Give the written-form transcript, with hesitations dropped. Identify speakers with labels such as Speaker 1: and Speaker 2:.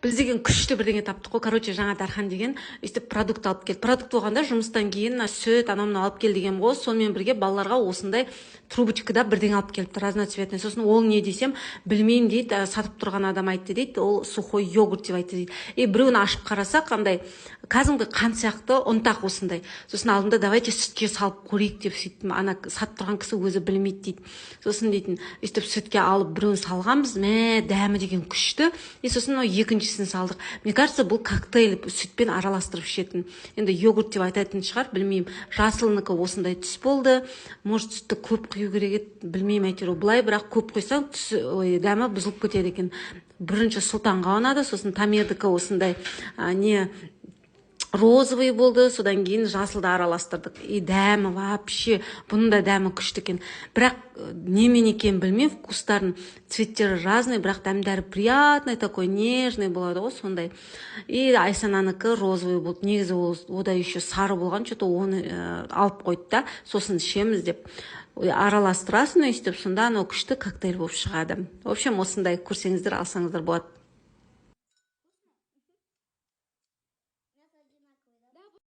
Speaker 1: біз деген күшті бірдеңе таптық қой. Короче, жаңа Дархан деген өйстіп продукт алып келді. Продукт болғанда жұмыстан кейін сүт анау алып кел деген ғой. Сонымен бірге балаларға осындай трубочкада бірдеңе алып келіпті, разноцветный. Сосын ол не десем, білмеймін дейді, сатып тұрған адам айтты дейді, ол сухой йогурт деп айтты дейді. Біреуін ашып қарасақ, қандай кәдімгі қан сияқты ұнтақ осындай. Сосын алдында давайте сүтке салып көрейік деп сөйттім. Ана сатып тұрған кісі өзі білмейді дейді. Сосын дейтін, өйстіп сүтке алып біреуін салғанбыз, дәмі деген күшті. Сосын екіншісін салдық. Мне кажется, бұл коктейль сүтпен араластырып ішетін. Енді йогурт деп айтатын шығар, білмеймін. Жасылынікі осындай түс болды. Может, сүтті көп құю керек еді, білмеймін әйтеуір. Былай бірақ көп құйсаң дәмі бұзылып кетеді екен. Бірінші Сұлтанға ұнады, сосын Тамердікі осындай розовый болды, содан кейін жасылды араластырдық. Дәмі вообще, бұның да дәмі күшті екен. Бірақ немен екенін білмеймін, вкустарын, цветтері разный, бірақ дәмдері приятный, такой нежный болады ғой, сондай. Айсананікі розовый болды. Негізі ода еще сары болған, что-то оны алып қойды да, сосын ішеміз деп. Араластырасың өйстіп, сонда күшті коктейль болып шығады. В общем, осындай көрсеңіздер, алсаңыздар болады.